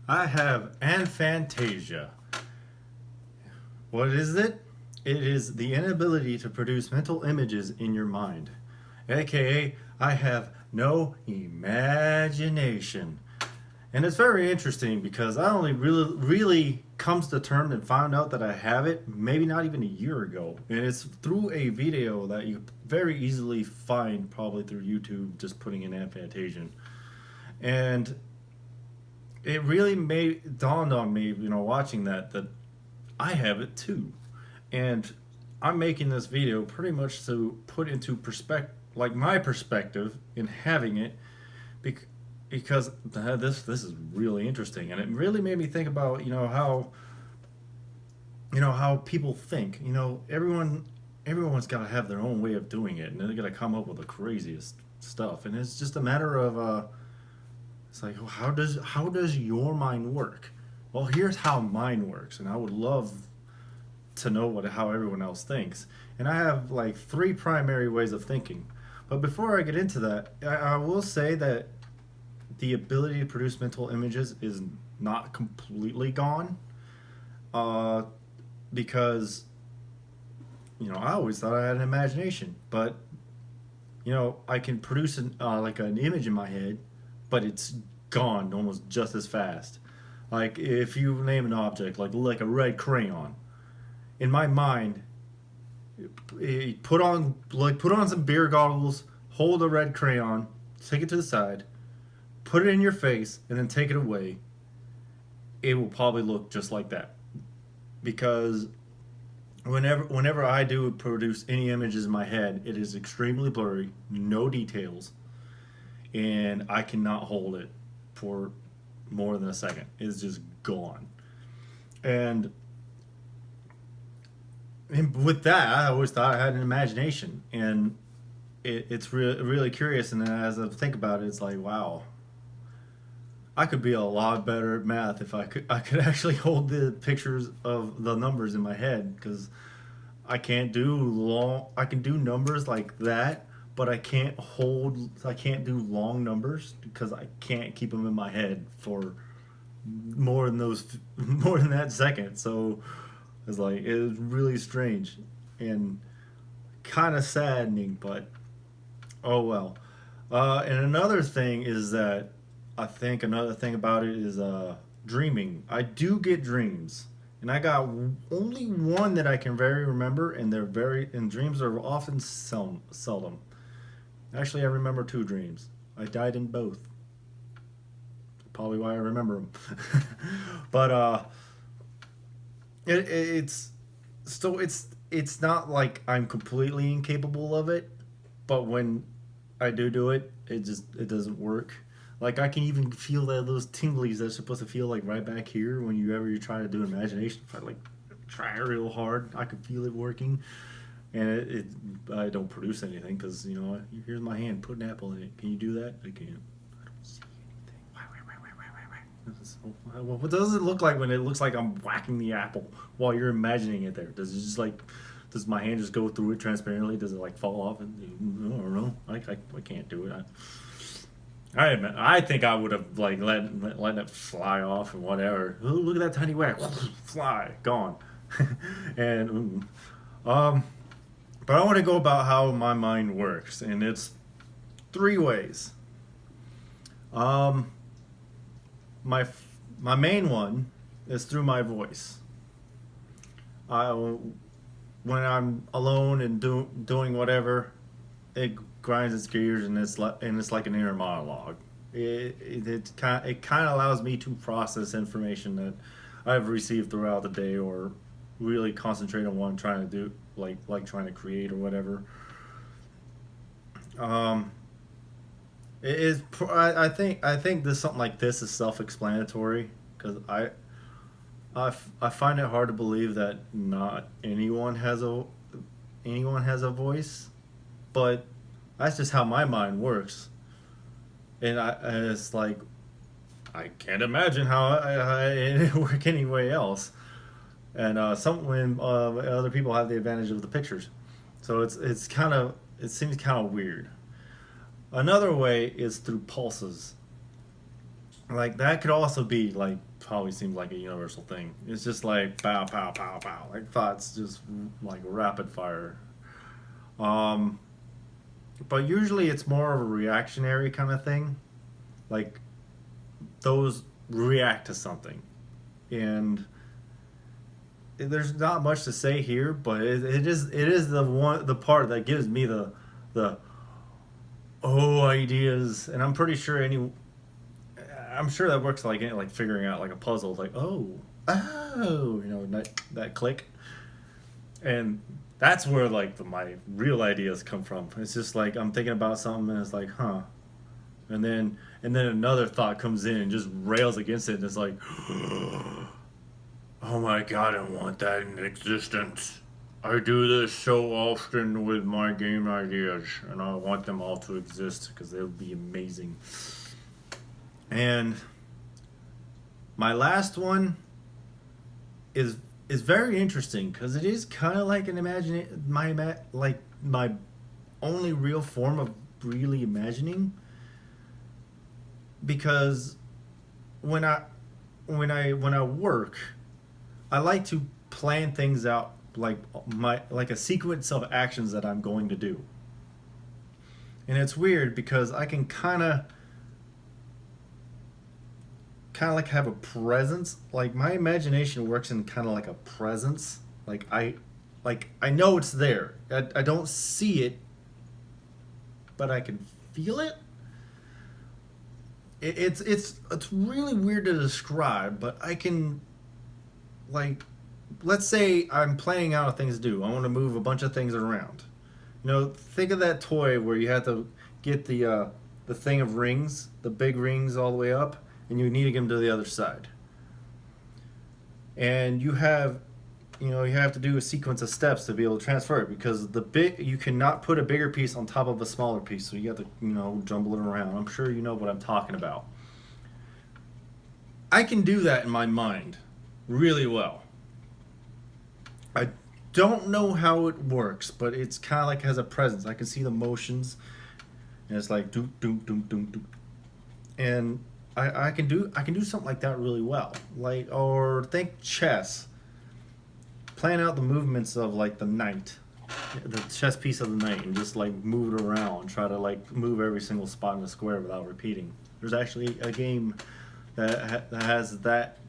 I have Aphantasia. What is it? It is the inability to produce mental images in your mind. AKA, I have no imagination. And it's very interesting because I only really comes to term and found out that I have it maybe not even a year ago. And it's through a video that you very easily find probably through YouTube just putting in Aphantasia. And it really made dawned on me, watching that I have it too, and I'm making this video pretty much to put into perspective, like my perspective in having it, because this is really interesting, and it really made me think about how people think. Everyone's got to have their own way of doing it, and they're gonna come up with the craziest stuff, and it's just a matter of it's like, well, how does your mind work? Well, here's how mine works, and I would love to know how everyone else thinks. And I have like three primary ways of thinking. But before I get into that, I will say that the ability to produce mental images is not completely gone, uh, because I always thought I had an imagination, but I can produce like an image in my head, but it's gone almost just as fast. Like if you name an object like a red crayon, in my mind, put on some beer goggles, hold a red crayon, take it to the side, put it in your face, and then take it away. It will probably look just like that, because whenever I do produce any images in my head, it is extremely blurry, no details, and I cannot hold it for more than a second. It's just gone. And with that, I always thought I had an imagination, and it's really curious. And then as I think about it, it's like, wow, I could be a lot better at math if I could actually hold the pictures of the numbers in my head, because I can do numbers like that, but I can't do long numbers because I can't keep them in my head for more than that second. So it was really strange and kind of saddening, but oh well. And another thing is that I think another thing about it is dreaming. I do get dreams, and I got only one that I can very remember, and dreams are often seldom. Actually, I remember two dreams. I died in both. Probably why I remember them. But it's still it's not like I'm completely incapable of it, but when I do it, it doesn't work. Like I can even feel those tinglies that's supposed to feel like right back here when you try to do imagination. If I like try real hard, I can feel it working, and I don't produce anything because here's my hand, put an apple in it. Can you do that? I can't. I don't see anything. What does it look like when it looks like I'm whacking the apple while you're imagining it there? Does my hand just go through it transparently? Does it like fall off? I don't know. I can't do it. I think I would have like let it fly off and whatever. Oh, look at that tiny whack, fly, gone. And but I want to go about how my mind works, and it's three ways. Um, my my main one is through my voice. I When I'm alone and doing whatever, it grinds its gears, and it's like an inner monologue. It kind of allows me to process information that I've received throughout the day, or really concentrate on what I'm trying to do, like trying to create or whatever. Um, it is. I think this something like this is self-explanatory, because I find it hard to believe that not anyone has a voice, but that's just how my mind works, and it's like I can't imagine how it work anyway else. And when other people have the advantage of the pictures, so it seems kind of weird. Another way is through pulses. Like that could also be like probably seems like a universal thing. It's just like pow pow pow pow, like thoughts just like rapid fire. Um, but usually it's more of a reactionary kind of thing. Like those react to something, and there's not much to say here, but it is the part that gives me the ideas, and I'm sure that works like figuring out like a puzzle. It's like that click, and that's where like my real ideas come from. It's just like I'm thinking about something and it's like and then another thought comes in and just rails against it and it's like oh my god, I want that in existence. I do this so often with my game ideas, and I want them all to exist because they would be amazing. And my last one is is very interesting because it is kind of like an my only real form of really imagining. Because when I work, I like to plan things out like a sequence of actions that I'm going to do. And it's weird because I can kind of like have a presence. Like my imagination works in kind of like a presence. I know it's there. I don't see it, but I can feel it. It's really weird to describe, but I can like let's say I'm planning out things to do. I want to move a bunch of things around. Think of that toy where you have to get the thing of rings, the big rings all the way up, and you need to get them to the other side. And you have to do a sequence of steps to be able to transfer it because you cannot put a bigger piece on top of a smaller piece, so you have to jumble it around. I'm sure you know what I'm talking about. I can do that in my mind really well. I don't know how it works, but it's kind of like has a presence. I can see the motions, and it's like do do do do do, and I can do something like that really well. Or think chess. Plan out the movements of like the knight, the chess piece of the knight, and just like move it around. Try to like move every single spot in the square without repeating. There's actually a game that has that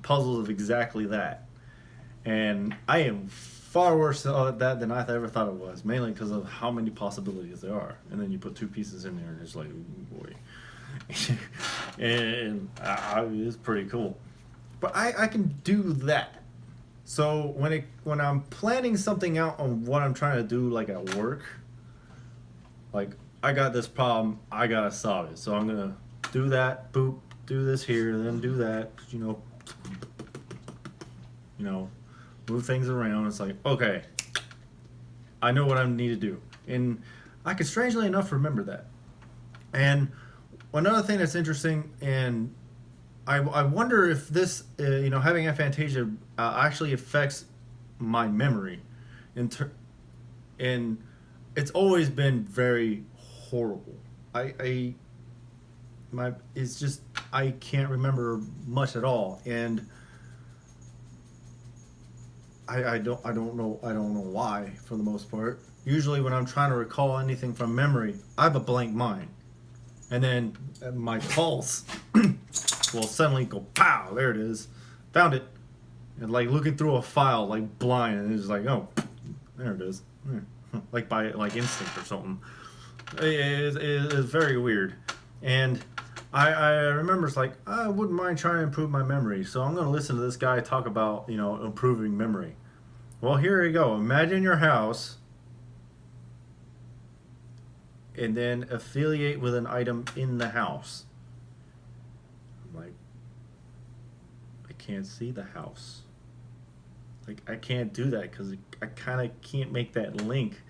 puzzles of exactly that, and I am far worse at that than I ever thought it was. Mainly because of how many possibilities there are, and then you put two pieces in there, and it's like, ooh, boy, and it's pretty cool. But I can do that. So when I'm planning something out on what I'm trying to do, like at work, like I got this problem, I gotta solve it. So I'm gonna do that, boop, do this here, then do that, move things around. It's like, okay, I know what I need to do, and I can strangely enough remember that. And another thing that's interesting, and I wonder if this, having aphantasia actually affects my memory. And it's always been very horrible. It's just, I can't remember much at all. And I don't know why for the most part. Usually when I'm trying to recall anything from memory, I have a blank mind. And then my pulse will suddenly go pow, there it is, found it, and like looking through a file like blind, and it's like, oh, there it is, like by like instinct or something. It's very weird. And I remember it's like I wouldn't mind trying to improve my memory, so I'm going to listen to this guy talk about improving memory. Well, here you go. Imagine your house and then affiliate with an item in the house. I'm like, I can't see the house. Like, I can't do that because I kind of can't make that link,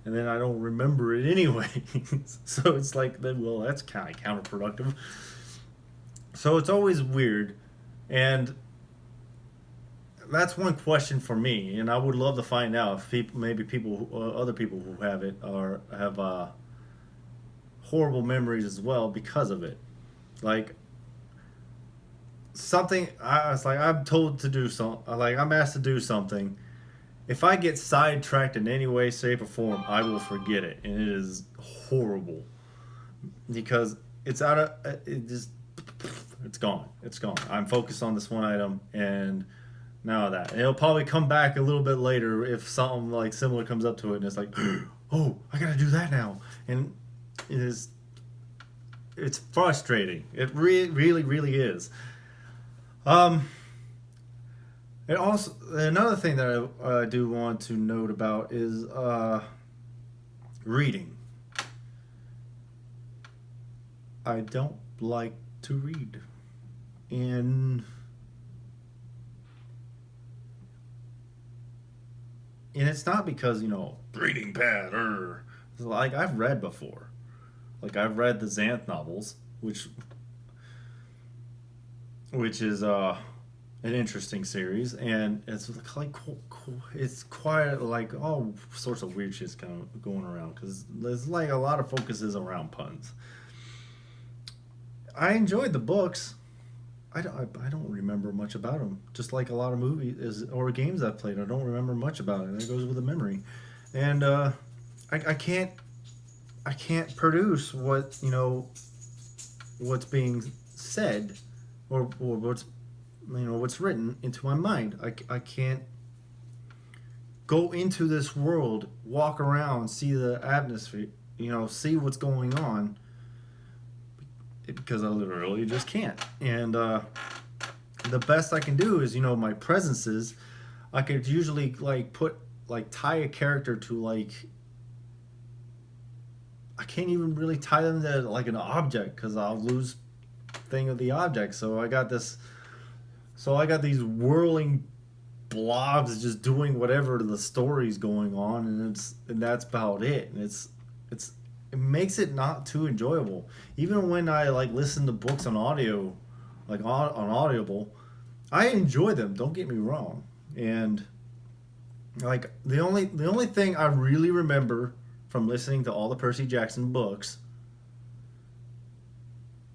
and then I don't remember it anyway. So it's like, well, that's kind of counterproductive. So it's always weird, and that's one question for me, and I would love to find out if other people who have it have horrible memories as well because of it. Like, something. I was like, I'm told to do something. Like I'm asked to do something. If I get sidetracked in any way, shape, or form, I will forget it, and it is horrible because it's out of it. Just it's gone. It's gone. I'm focused on this one item, and now that and it'll probably come back a little bit later if something like similar comes up to it, and it's like, oh, I gotta do that now, and it is. It's frustrating. It really, really is. Um, it also another thing that I do want to note about is reading. I don't like to read, and it's not because reading bad or like I've read before. Like I've read the Xanth novels, which is an interesting series, and it's like it's quite like all sorts of weird shit's kind of going around because there's like a lot of focuses around puns. I enjoyed the books. I don't remember much about them. Just like a lot of movies or games I've played, I don't remember much about it. That goes with the memory, and I can't produce what's being said or what's written into my mind. I can't go into this world, walk around, see the atmosphere, see what's going on because I literally just can't. And the best I can do is my presences. I could usually tie a character to I can't even really tie them to like an object because I'll lose thing of the object. So I got these whirling blobs just doing whatever the story's going on, and that's about it. And it makes it not too enjoyable. Even when I listen to books on audio, on Audible, I enjoy them. Don't get me wrong. And the only thing I really remember from listening to all the Percy Jackson books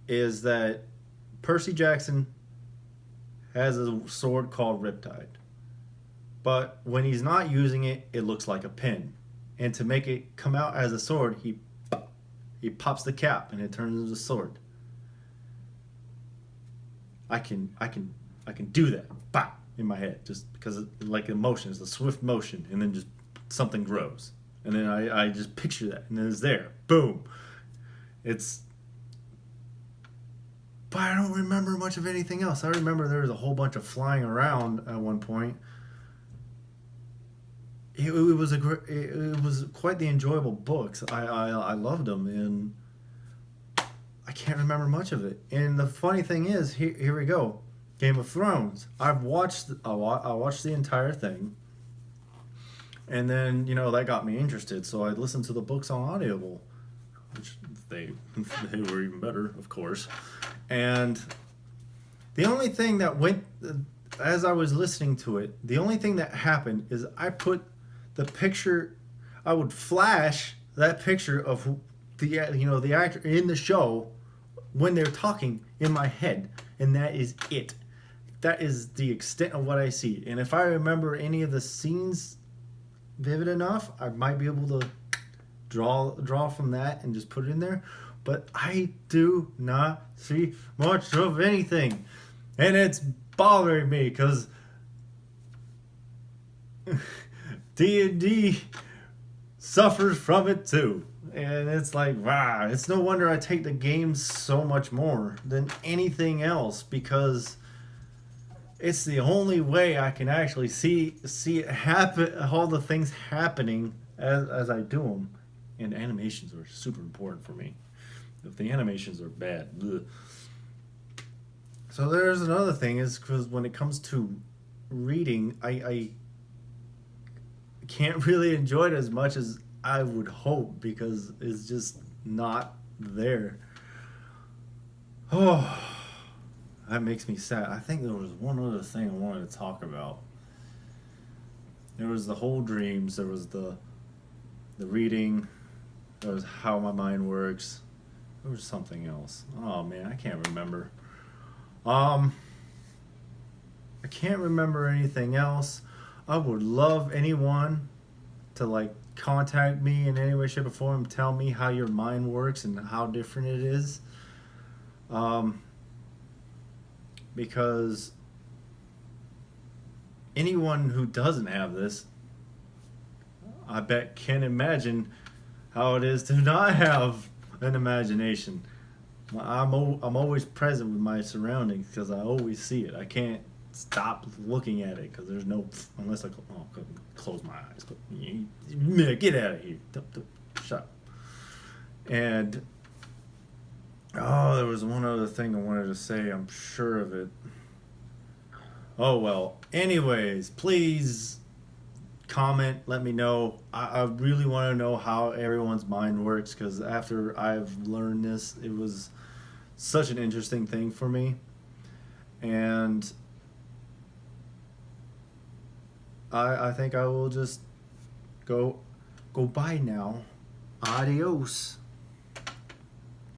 is that Percy Jackson has a sword called Riptide. But when he's not using it, it looks like a pin. And to make it come out as a sword, he pops the cap and it turns into a sword. I can do that. Bah! In my head just because emotion is a swift motion and then just something grows. And then I just picture that and then it's there. Boom. It's But I don't remember much of anything else. I remember there was a whole bunch of flying around at one point. It was quite the enjoyable books. I loved them, and I can't remember much of it. And the funny thing is, here we go, Game of Thrones. I watched the entire thing, and then that got me interested. So I listened to the books on Audible, which they they were even better, of course. And the only thing that went as I was listening to it, the only thing that happened is I put the picture. I would flash that picture of the actor in the show when they're talking in my head, and that is it. That is the extent of what I see. And if I remember any of the scenes vivid enough, I might be able to draw from that and just put it in there. But I do not see much of anything, and it's bothering me because D&D suffers from it too. And it's like, wow, it's no wonder I take the game so much more than anything else because it's the only way I can actually see it happen, all the things happening as I do them. And animations are super important for me. If the animations are bad, ugh. So there's another thing is because when it comes to reading, I can't really enjoy it as much as I would hope because it's just not there. Oh, that makes me sad. I think there was one other thing I wanted to talk about. There was the whole dreams. There was the reading. There was how my mind works. There was something else. Oh man, I can't remember. can't remember anything else. I would love anyone to like contact me in any way, shape, or form, tell me how your mind works and how different it is. Um, because anyone who doesn't have this, I bet can imagine how it is to not have an imagination. I'm always present with my surroundings because I always see it. I can't stop looking at it because there's no unless I close my eyes. But get out of here! Shut up. And there was one other thing I wanted to say. I'm sure of it. Oh well. Anyways, please comment. Let me know. I really want to know how everyone's mind works because after I've learned this, it was such an interesting thing for me. And I think I will just go bye now. Adios.